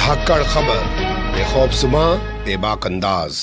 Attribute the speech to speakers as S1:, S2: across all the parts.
S1: धाकड़ खबर, बेखौफजुमा बेबाक अंदाज।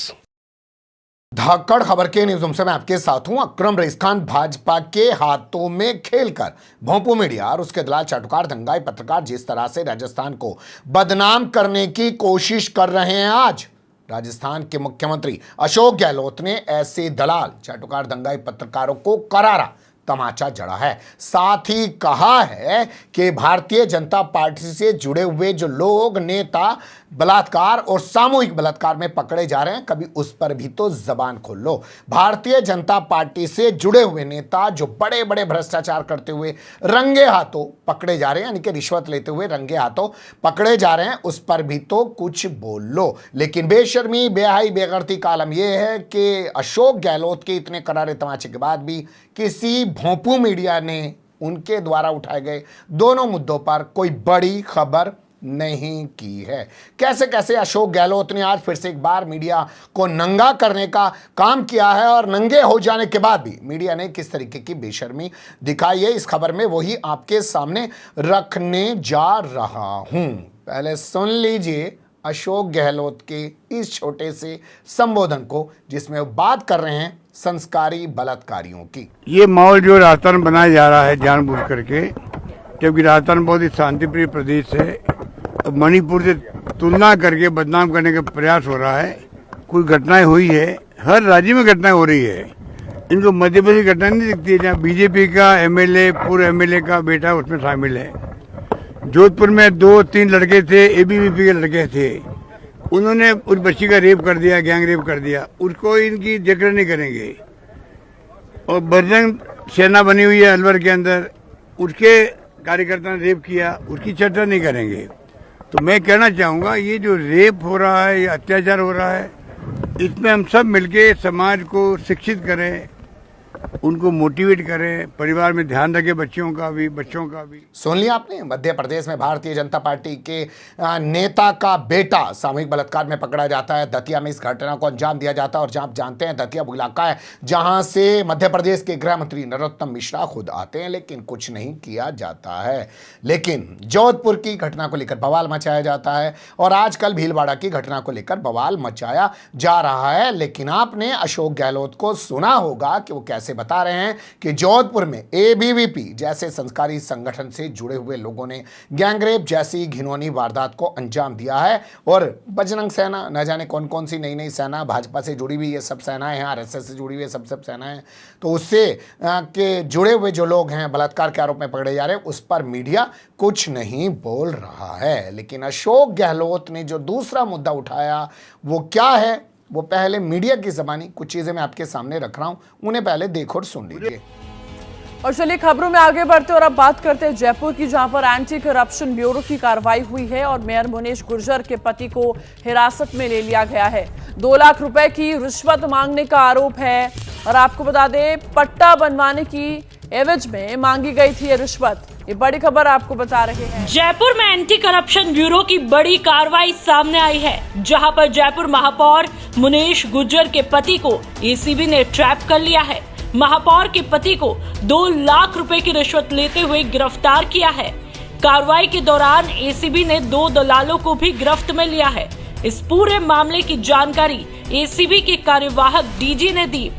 S1: धाकड़ खबर के न्यूज़ रूम से मैं आपके साथ हूं अकरम रईस खान। भाजपा के हाथों में खेलकर भोंपू मीडिया और उसके दलाल चाटुकार दंगाई पत्रकार जिस तरह से राजस्थान को बदनाम करने की कोशिश कर रहे हैं, आज राजस्थान के मुख्यमंत्री अशोक गहलोत ने ऐसे दलाल चाटुकार दंगाई पत्रकारों को करारा तमाचा जड़ा है। साथ ही कहा है कि भारतीय जनता पार्टी से जुड़े हुए जो लोग नेता बलात्कार और सामूहिक बलात्कार में पकड़े जा रहे हैं, कभी उस पर भी तो जबान खोल लो। भारतीय जनता पार्टी से जुड़े हुए नेता जो बड़े बड़े भ्रष्टाचार करते हुए रंगे हाथों पकड़े जा रहे हैं, यानी कि रिश्वत लेते हुए रंगे हाथों पकड़े जा रहे हैं, उस पर भी तो कुछ बोल लो। लेकिन बेशर्मी बेहाई बेगर्ती का आलम यह है कि अशोक गहलोत के इतने करारे तमाचे के बाद भी किसी भोंपू मीडिया ने उनके द्वारा उठाए गए दोनों मुद्दों पर कोई बड़ी खबर नहीं की है। कैसे कैसे अशोक गहलोत ने आज फिर से एक बार मीडिया को नंगा करने का काम किया है और नंगे हो जाने के बाद भी मीडिया ने किस तरीके की बेशर्मी दिखाई है, इस खबर में वही आपके सामने रखने जा रहा हूं। पहले सुन लीजिए अशोक गहलोत के इस छोटे से संबोधन को, जिसमें वो बात कर रहे हैं संस्कारी बलात्कारियों की।
S2: ये माहौल जो राजस्थान में बनाया जा रहा है जानबूझ करके, जबकि राजस्थान बहुत ही शांतिप्रिय प्रदेश है, मणिपुर से तुलना करके बदनाम करने का प्रयास हो रहा है। कुछ घटनाएं हुई है, हर राज्य में घटनाएं हो रही है, इनको मध्य प्रदेश की घटना नहीं दिखती है जहाँ बीजेपी का एमएलए पूर्व एमएलए का बेटा उसमें शामिल है। जोधपुर में 2-3 लड़के थे, एबीवीपी के लड़के थे, उन्होंने उस बच्ची का रेप कर दिया, गैंग रेप कर दिया, उसको इनकी जिक्र नहीं करेंगे। और बजरंग सेना बनी हुई है अलवर के अंदर, उसके कार्यकर्ता ने रेप किया, उसकी चर्चा नहीं करेंगे। तो मैं कहना चाहूँगा ये जो रेप हो रहा है, ये अत्याचार हो रहा है, इसमें हम सब मिलके समाज को शिक्षित करें, उनको मोटिवेट करें, परिवार में ध्यान रखें बच्चों का भी।
S1: सुन लिया आपने, मध्य प्रदेश में भारतीय जनता पार्टी के नेता का बेटा सामूहिक बलात्कार में पकड़ा जाता है। दतिया में इस घटना को अंजाम दिया जाता है और जहां आप जानते हैं दतिया वो इलाका है जहां से मध्य प्रदेश के गृह मंत्री नरोत्तम मिश्रा खुद आते हैं, लेकिन कुछ नहीं किया जाता है। लेकिन जोधपुर की घटना को लेकर बवाल मचाया जाता है और आजकल भीलवाड़ा की घटना को लेकर बवाल मचाया जा रहा है। लेकिन आपने अशोक गहलोत को सुना होगा कि वो कैसे बता रहे हैं कि जोधपुर में एबीवीपी जैसे संस्कारी संगठन से जुड़े हुए लोगों ने गैंगरेप जैसी घिनौनी वारदात को अंजाम दिया है। और बजरंग सेना, न जाने कौन कौन सी नई नई सेना भाजपा से जुड़ी हुई ये सब सेनाएं हैं, आरएसएस से जुड़ी हुई सब सेनाएं, तो उससे के जुड़े हुए जो लोग हैं बलात्कार के आरोप में पकड़े जा रहे हैं, उस पर मीडिया कुछ नहीं बोल रहा है। लेकिन अशोक गहलोत ने जो दूसरा मुद्दा उठाया वो क्या है, वो पहले मीडिया की ज़बानी कुछ चीजें मैं आपके सामने रख रहा हूं, उन्हें पहले देखो और सुन लीजिए।
S3: और चलिए खबरों में आगे बढ़ते और अब बात करते हैं जयपुर की, जहां पर एंटी करप्शन ब्यूरो की कार्रवाई हुई है और मेयर मुनेश गुर्जर के पति को हिरासत में ले लिया गया है। 2 लाख रुपए की रिश्वत मांगने का आरोप है और आपको बता दें पट्टा बनवाने की एवज में मांगी गई थी ये रिश्वत। ये बड़ी खबर आपको बता रहे हैं।
S4: जयपुर में एंटी करप्शन ब्यूरो की बड़ी कार्रवाई सामने आई है, जहां पर जयपुर महापौर मुनेश गुर्जर के पति को एसीबी ने ट्रैप कर लिया है। महापौर के पति को 2 लाख रुपए की रिश्वत लेते हुए गिरफ्तार किया है। कार्रवाई के दौरान एसीबी ने 2 दलालों को भी गिरफ्त में लिया है। इस पूरे मामले की जानकारी एसीबी के कार्यवाहक डीजी ने दी।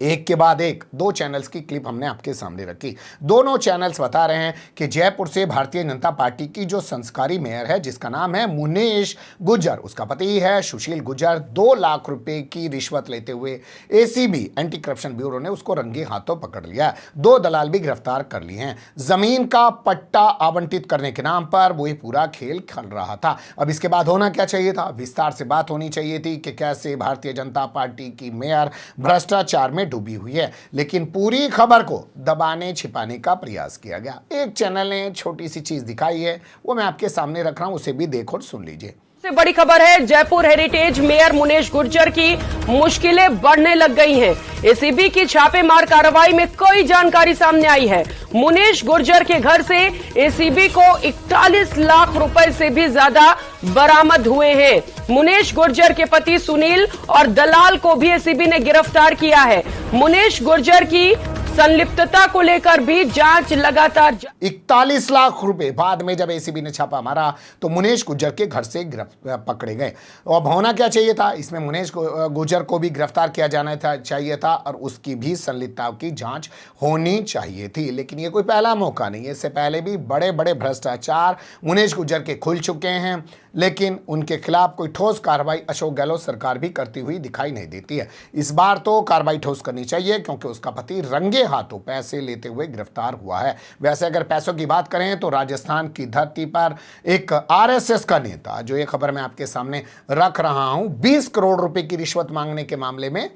S1: एक के बाद एक 2 चैनल्स की क्लिप हमने आपके सामने रखी। दोनों चैनल्स बता रहे हैं कि जयपुर से भारतीय जनता पार्टी की जो संस्कारी मेयर है, जिसका नाम है मुनेश गुर्जर, उसका पति है सुशील गुर्जर, 2 लाख रुपए की रिश्वत लेते हुए एसीबी एंटी करप्शन ब्यूरो ने उसको रंगे हाथों पकड़ लिया। 2 दलाल भी गिरफ्तार कर लिए हैं। जमीन का पट्टा आवंटित करने के नाम पर वो पूरा खेल खेल रहा था। अब इसके बाद होना क्या चाहिए था, विस्तार से बात होनी चाहिए थी कि कैसे भारतीय जनता पार्टी की मेयर भ्रष्टाचार में डूबी हुई है, लेकिन पूरी खबर को दबाने छिपाने का प्रयास किया गया। एक चैनल ने छोटी सी चीज दिखाई है, वो मैं आपके सामने रख रहा हूं, उसे भी देखो और सुन लीजिए।
S5: सबसे बड़ी खबर है जयपुर हेरिटेज मेयर मुनेश गुर्जर की मुश्किलें बढ़ने लग गई हैं। एसीबी की छापेमार कार्रवाई में कई जानकारी सामने आई है। मुनेश गुर्जर के घर से एसीबी को 41 लाख रुपए से भी ज्यादा बरामद हुए हैं। मुनेश गुर्जर के पति सुनील और दलाल को भी एसीबी ने गिरफ्तार किया है। मुनेश गुर्जर की संलिप्तता को लेकर भी जांच लगातार
S1: 41 लाख रुपए बाद में जब एसीबी ने छापा मारा तो मुनेश गुर्जर के घर से पकड़े गए। और होना क्या चाहिए था, इसमें मुनेश गुर्जर को भी गिरफ्तार किया जाना चाहिए था और उसकी भी संलिप्तता की जांच होनी चाहिए थी। लेकिन ये कोई पहला मौका नहीं है, इससे पहले भी बड़े बड़े भ्रष्टाचार मुनेश गुर्जर के खुल चुके हैं, लेकिन उनके खिलाफ कोई ठोस कार्रवाई अशोक गहलोत सरकार भी करती हुई दिखाई नहीं देती है। इस बार तो कार्रवाई ठोस करनी चाहिए क्योंकि उसका पति रंगे हाथों पैसे लेते हुए गिरफ्तार हुआ है। वैसे अगर पैसों की बात करें तो राजस्थान की धरती पर एक आरएसएस का नेता, जो ये खबर मैं आपके सामने रख रहा हूं, 20 करोड़ रुपए की रिश्वत मांगने के मामले में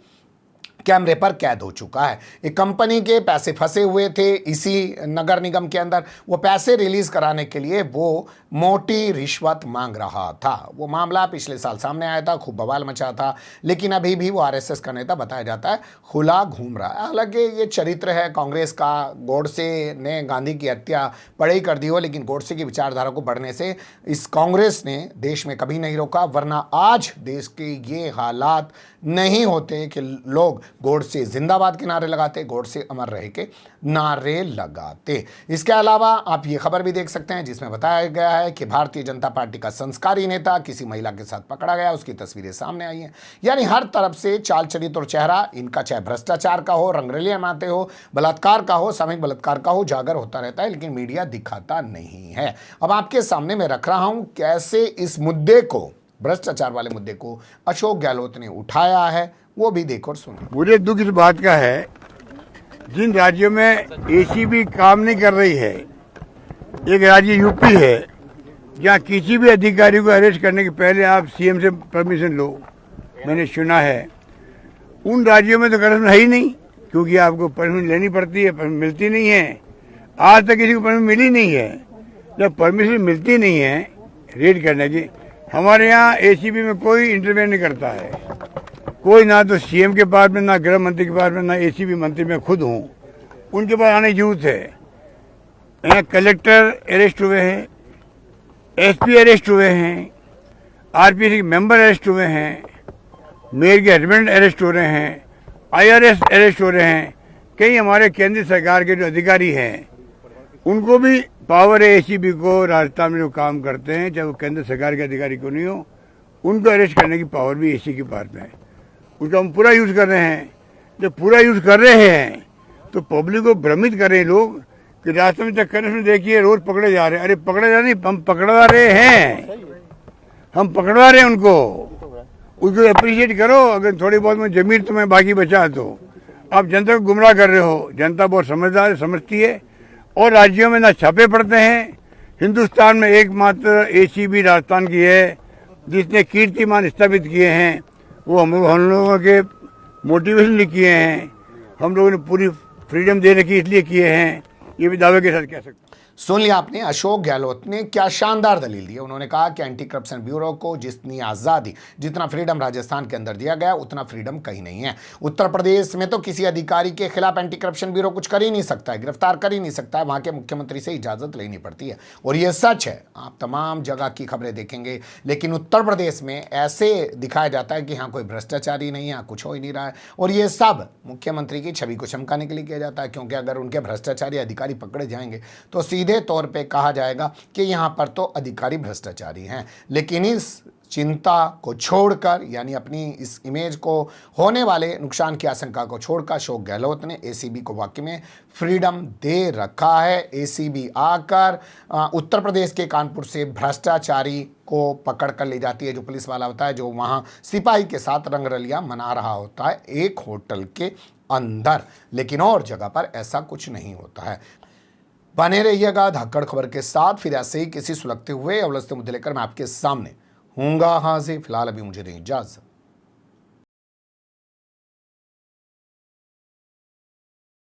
S1: कैमरे पर कैद हो चुका है। एक कंपनी के पैसे फंसे हुए थे इसी नगर निगम के अंदर, वो पैसे रिलीज कराने के लिए वो मोटी रिश्वत मांग रहा था। वो मामला पिछले साल सामने आया था, खूब बवाल मचा था, लेकिन अभी भी वो आरएसएस का नेता बताया जाता है खुला घूम रहा है। हालांकि ये चरित्र है कांग्रेस का, गोडसे ने गांधी की हत्या पड़े ही कर दी हो, लेकिन गोडसे की विचारधारा को बढ़ने से इस कांग्रेस ने देश में कभी नहीं रोका, वरना आज देश के ये हालात नहीं होते कि लोग गोडसे जिंदाबाद के नारे लगाते, गोडसे अमर रहे के नारे लगाते। इसके अलावा आप ये खबर भी देख सकते हैं जिसमें बताया गया है कि भारतीय जनता पार्टी का संस्कारी नेता किसी महिला के साथ पकड़ा गया, उसकी तस्वीरें सामने आई हैं। यानी हर तरफ से चाल चरित्र और चेहरा इनका, चाहे भ्रष्टाचार का हो, रंगरलियां मारते हो, बलात्कार का हो, सामूहिक बलात्कार का हो, उजागर होता रहता है, लेकिन मीडिया दिखाता नहीं है। अब आपके सामने मैं रख रहा हूं कैसे इस मुद्दे को, भ्रष्टाचार वाले मुद्दे को अशोक गहलोत ने उठाया है, वो भी देखो और सुनो।
S2: मुझे दुख इस बात का है, जिन राज्यों में एसीबी काम नहीं कर रही है, एक राज्य यूपी है जहाँ किसी भी अधिकारी को अरेस्ट करने के पहले आप सीएम से परमिशन लो, मैंने सुना है। उन राज्यों में तो करप्शन है ही नहीं, क्योंकि आपको परमिशन लेनी पड़ती है, परमिशन मिलती नहीं है। आज तक किसी को परमिशन मिली नहीं है। जब परमिशन मिलती नहीं है रेड करने की, हमारे यहाँ एसीबी में कोई इंटरवेंशन नहीं करता है, कोई, ना तो सीएम के पास में, ना गृह मंत्री के पास में, ना एसीबी मंत्री में खुद हूँ, उनके पास आने की जरूरत है। यहाँ कलेक्टर अरेस्ट हुए हैं, एसपी अरेस्ट हुए हैं, आरपीसी के मेंबर अरेस्ट हुए हैं, मेयर के हस्बैंड अरेस्ट हो रहे हैं, आईआरएस अरेस्ट हो रहे हैं। कई हमारे केंद्र सरकार के जो अधिकारी हैं उनको भी पावर है एसीबी को, राजस्थान में जो काम करते हैं, चाहे वो केंद्र सरकार के अधिकारी को नहीं हो, उनको अरेस्ट करने की पावर भी एसी के पास में है। उसका हम पूरा यूज कर रहे हैं। जब पूरा यूज कर रहे हैं तो पब्लिक को भ्रमित कर रहे हैं लोग कि रास्ते में चक्कर में देखिए रोज पकड़े जा रहे हैं। अरे पकड़े जा नहीं, हम पकड़वा रहे हैं, हम पकड़वा रहे हैं उनको। उसको अप्रिशिएट करो। अगर थोड़ी बहुत में जमीन तुम्हें बाकी बचा तो आप जनता को गुमराह कर रहे हो। जनता बहुत समझदार है, समझती है। और राज्यों में ना छापे पड़ते हैं। हिंदुस्तान में एकमात्र एसीबी राजस्थान की है जिसने कीर्तिमान स्थापित किए हैं। वो हम लोगों के मोटिवेशन लिए किए हैं, हम लोगों ने पूरी फ्रीडम दे रखी इसलिए किए हैं, ये भी दावे के साथ कह सकते हैं।
S1: सुन लिया आपने, अशोक गहलोत ने क्या शानदार दलील दी। उन्होंने कहा कि एंटी करप्शन ब्यूरो को जितनी आज़ादी, जितना फ्रीडम राजस्थान के अंदर दिया गया, उतना फ्रीडम कहीं नहीं है। उत्तर प्रदेश में तो किसी अधिकारी के खिलाफ एंटी करप्शन ब्यूरो कुछ कर ही नहीं सकता है, गिरफ्तार कर ही नहीं सकता है, वहां के मुख्यमंत्री से इजाजत लेनी पड़ती है। और यह सच है, आप तमाम जगह की खबरें देखेंगे। लेकिन उत्तर प्रदेश में ऐसे दिखाया जाता है कि हाँ कोई भ्रष्टाचारी नहीं है, कुछ हो ही नहीं रहा है। और ये सब मुख्यमंत्री की छवि को चमकाने के लिए किया जाता है, क्योंकि अगर उनके भ्रष्टाचारी अधिकारी पकड़े जाएंगे तो सीधे तौर पे कहा जाएगा कि यहां पर तो अधिकारी भ्रष्टाचारी हैं। लेकिन इस चिंता को छोड़कर, यानी अपनी इस इमेज को होने वाले नुकसान की आशंका को छोड़कर, अशोक गहलोत ने एसीबी को वाकई में फ्रीडम दे रखा है। एसीबी आकर उत्तर प्रदेश के कानपुर से भ्रष्टाचारी को पकड़ कर ले जाती है, जो पुलिस वाला होता है, जो वहां सिपाही के साथ रंगरलियां मना रहा होता है एक होटल के अंदर। लेकिन और जगह पर ऐसा कुछ नहीं होता है। बने रहिएगा धाकड़ खबर के साथ। फिर ऐसे ही किसी सुलगते हुए या उलझते मुद्दे लेकर मैं आपके सामने हूँगा हाजिर। फिलहाल अभी मुझे दें इजाजत।